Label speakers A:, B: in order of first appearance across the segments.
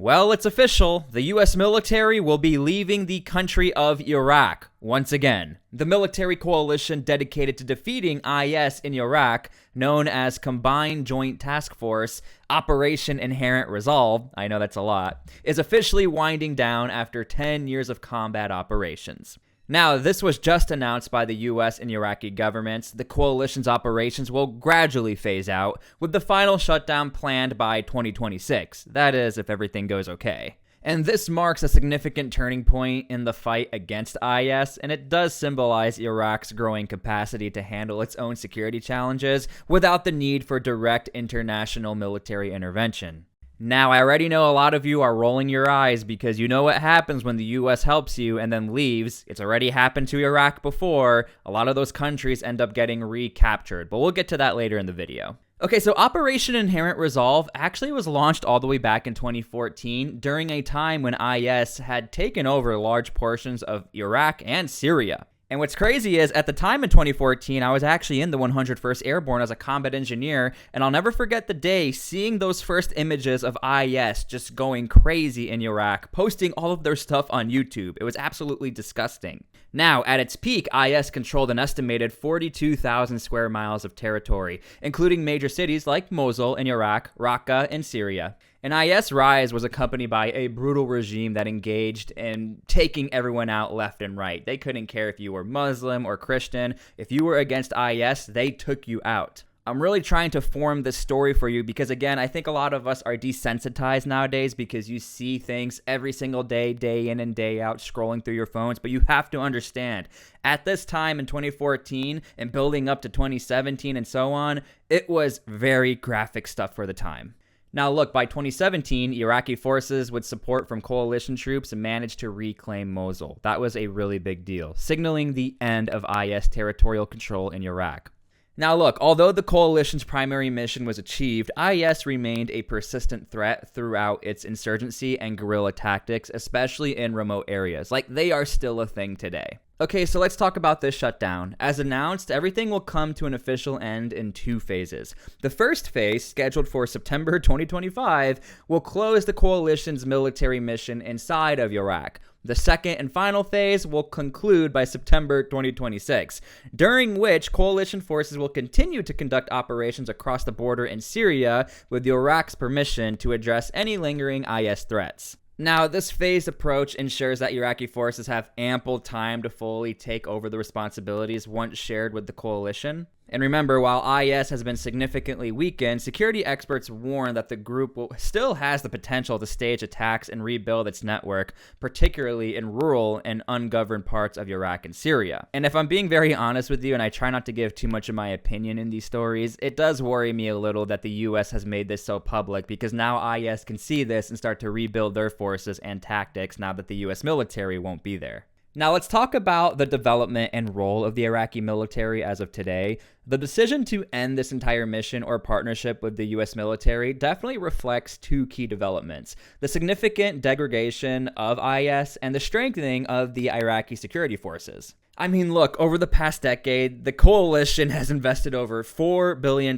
A: Well, it's official. The U.S. military will be leaving the country of Iraq once again. The military coalition dedicated to defeating IS in Iraq, known as Combined Joint Task Force Operation Inherent Resolve, I know that's a lot, is officially winding down after 10 years of combat operations. Now, this was just announced by the U.S. and Iraqi governments. The coalition's operations will gradually phase out, with the final shutdown planned by 2026. That is, if everything goes okay. And this marks a significant turning point in the fight against IS, and it does symbolize Iraq's growing capacity to handle its own security challenges without the need for direct international military intervention. Now, I already know a lot of you are rolling your eyes because you know what happens when the US helps you and then leaves. It's already happened to Iraq before. A lot of those countries end up getting recaptured, but we'll get to that later in the video. Okay, so Operation Inherent Resolve actually was launched all the way back in 2014 during a time when IS had taken over large portions of Iraq and Syria. And what's crazy is, at the time in 2014, I was actually in the 101st Airborne as a combat engineer, and I'll never forget the day seeing those first images of IS just going crazy in Iraq, posting all of their stuff on YouTube. It was absolutely disgusting. Now, at its peak, IS controlled an estimated 42,000 square miles of territory, including major cities like Mosul in Iraq, Raqqa in Syria. And IS' rise was accompanied by a brutal regime that engaged in taking everyone out left and right. They couldn't care if you were Muslim or Christian. If you were against IS, they took you out. I'm really trying to form this story for you because, again, I think a lot of us are desensitized nowadays because you see things every single day, day in and day out, scrolling through your phones. But you have to understand, at this time in 2014 and building up to 2017 and so on, it was very graphic stuff for the time. Now look, by 2017, Iraqi forces with support from coalition troops managed to reclaim Mosul. That was a really big deal, signaling the end of IS territorial control in Iraq. Now look, although the coalition's primary mission was achieved, IS remained a persistent threat throughout its insurgency and guerrilla tactics, especially in remote areas. Like, they are still a thing today. Okay, so let's talk about this shutdown. As announced, everything will come to an official end in 2 phases. The first phase, scheduled for September 2025, will close the coalition's military mission inside of Iraq. The second and final phase will conclude by September 2026, during which coalition forces will continue to conduct operations across the border in Syria with Iraq's permission to address any lingering IS threats. Now, this phased approach ensures that Iraqi forces have ample time to fully take over the responsibilities once shared with the coalition. And remember, while IS has been significantly weakened, security experts warn that the group still has the potential to stage attacks and rebuild its network, particularly in rural and ungoverned parts of Iraq and Syria. And if I'm being very honest with you, and I try not to give too much of my opinion in these stories, it does worry me a little that the US has made this so public, because now IS can see this and start to rebuild their forces and tactics now that the US military won't be there. Now let's talk about the development and role of the Iraqi military as of today. The decision to end this entire mission or partnership with the US military definitely reflects 2 key developments: the significant degradation of IS and the strengthening of the Iraqi security forces. I mean, look, over the past decade, the coalition has invested over $4 billion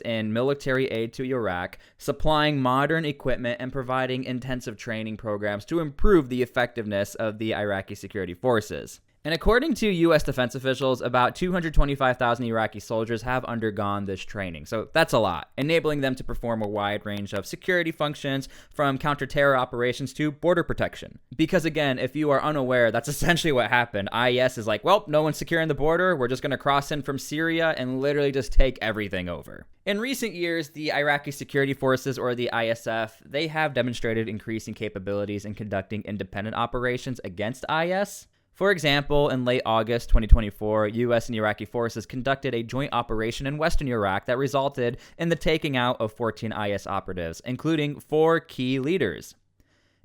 A: in military aid to Iraq, supplying modern equipment and providing intensive training programs to improve the effectiveness of the Iraqi security forces. And according to U.S. defense officials, about 225,000 Iraqi soldiers have undergone this training. So that's a lot, enabling them to perform a wide range of security functions, from counter-terror operations to border protection. Because again, if you are unaware, that's essentially what happened. IS is like, well, no one's securing the border. We're just going to cross in from Syria and literally just take everything over. In recent years, the Iraqi security forces, or the ISF, they have demonstrated increasing capabilities in conducting independent operations against IS. For example, in late August 2024, U.S. and Iraqi forces conducted a joint operation in western Iraq that resulted in the taking out of 14 IS operatives, including 4 key leaders.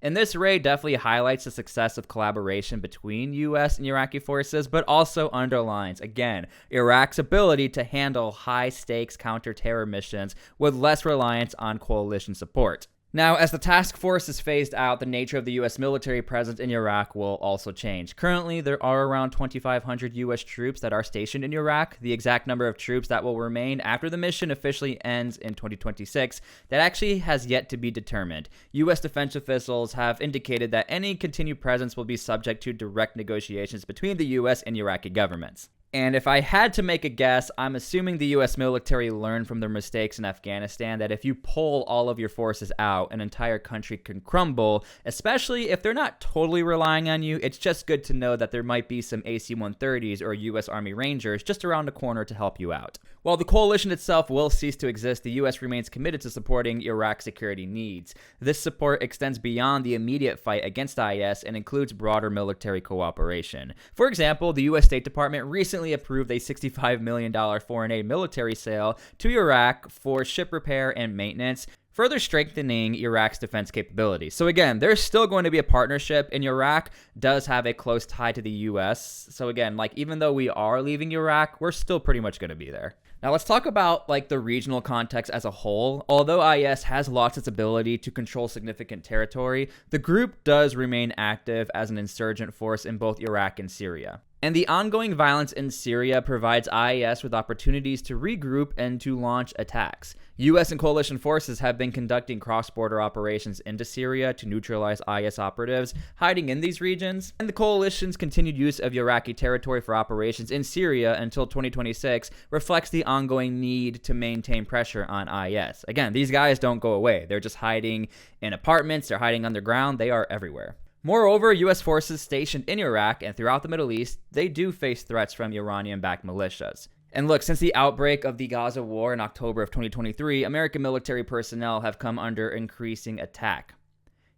A: And this raid definitely highlights the success of collaboration between U.S. and Iraqi forces, but also underlines, again, Iraq's ability to handle high-stakes counter-terror missions with less reliance on coalition support. Now, as the task force is phased out, the nature of the U.S. military presence in Iraq will also change. Currently, there are around 2,500 U.S. troops that are stationed in Iraq. The exact number of troops that will remain after the mission officially ends in 2026, that actually has yet to be determined. U.S. defense officials have indicated that any continued presence will be subject to direct negotiations between the U.S. and Iraqi governments. And if I had to make a guess, I'm assuming the U.S. military learned from their mistakes in Afghanistan that if you pull all of your forces out, an entire country can crumble, especially if they're not totally relying on you. It's just good to know that there might be some AC-130s or U.S. Army Rangers just around the corner to help you out. While the coalition itself will cease to exist, the U.S. remains committed to supporting Iraq's security needs. This support extends beyond the immediate fight against IS and includes broader military cooperation. For example, the U.S. State Department recently approved a $65 million foreign aid military sale to Iraq for ship repair and maintenance, further strengthening Iraq's defense capabilities. So again, there's still going to be a partnership, and Iraq does have a close tie to the U.S. So again, even though we are leaving Iraq, we're still pretty much going to be there. Now let's talk about the regional context as a whole. Although IS has lost its ability to control significant territory, the group does remain active as an insurgent force in both Iraq and Syria. And the ongoing violence in Syria provides IS with opportunities to regroup and to launch attacks. U.S. and coalition forces have been conducting cross-border operations into Syria to neutralize IS operatives hiding in these regions. And the coalition's continued use of Iraqi territory for operations in Syria until 2026 reflects the ongoing need to maintain pressure on IS. Again, these guys don't go away. They're just hiding in apartments. They're hiding underground. They are everywhere. Moreover, U.S. forces stationed in Iraq and throughout the Middle East, they do face threats from Iranian-backed militias. And look, since the outbreak of the Gaza war in October of 2023, American military personnel have come under increasing attack.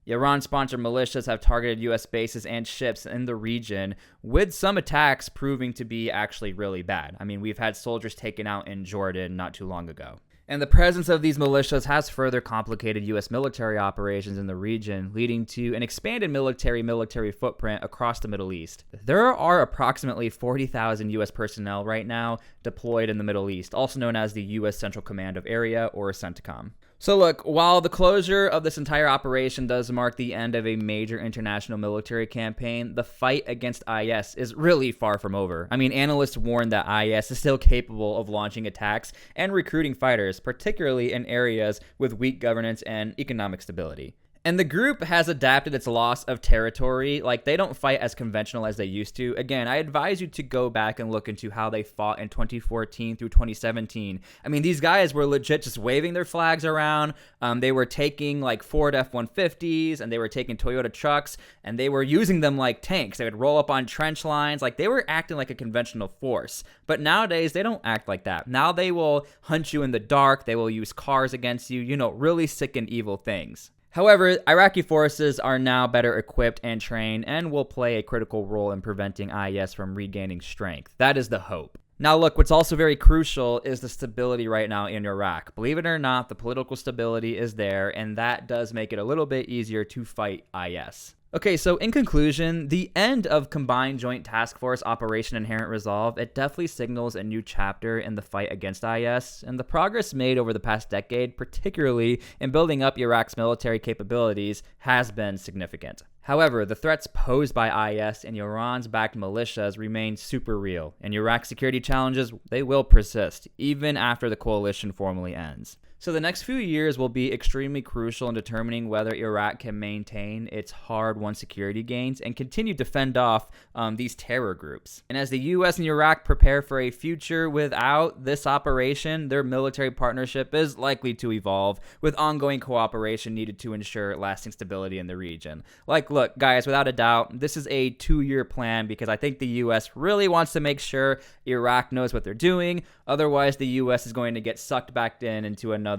A: Iran-sponsored militias have targeted U.S. bases and ships in the region, with some attacks proving to be actually really bad. I mean, we've had soldiers taken out in Jordan not too long ago. And the presence of these militias has further complicated U.S. military operations in the region, leading to an expanded military footprint across the Middle East. There are approximately 40,000 U.S. personnel right now deployed in the Middle East, also known as the U.S. Central Command of Area, or CENTCOM. So look, while the closure of this entire operation does mark the end of a major international military campaign, the fight against IS is really far from over. I mean, analysts warn that IS is still capable of launching attacks and recruiting fighters, particularly in areas with weak governance and economic stability. And the group has adapted its loss of territory. They don't fight as conventional as they used to. Again, I advise you to go back and look into how they fought in 2014 through 2017. I mean, these guys were legit just waving their flags around. They were taking Ford F-150s, and they were taking Toyota trucks, and they were using them like tanks. They would roll up on trench lines. They were acting like a conventional force. But nowadays, they don't act like that. Now they will hunt you in the dark. They will use cars against you, really sick and evil things. However, Iraqi forces are now better equipped and trained and will play a critical role in preventing IS from regaining strength. That is the hope. Now look, what's also very crucial is the stability right now in Iraq. Believe it or not, the political stability is there, and that does make it a little bit easier to fight IS. Okay, so in conclusion, the end of Combined Joint Task Force Operation Inherent Resolve, it definitely signals a new chapter in the fight against IS, and the progress made over the past decade, particularly in building up Iraq's military capabilities, has been significant. However, the threats posed by IS and Iran's backed militias remain super real, and Iraq's security challenges, they will persist, even after the coalition formally ends. So the next few years will be extremely crucial in determining whether Iraq can maintain its hard-won security gains and continue to fend off these terror groups. And as the U.S. and Iraq prepare for a future without this operation, their military partnership is likely to evolve, with ongoing cooperation needed to ensure lasting stability in the region. Look, guys, without a doubt, this is a 2-year plan because I think the U.S. really wants to make sure Iraq knows what they're doing. Otherwise, the U.S. is going to get sucked back into another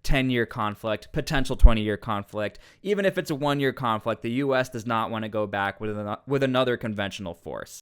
A: 10-year conflict, potential 20-year conflict. Even if it's a 1-year conflict, the U.S. does not want to go back with another conventional force.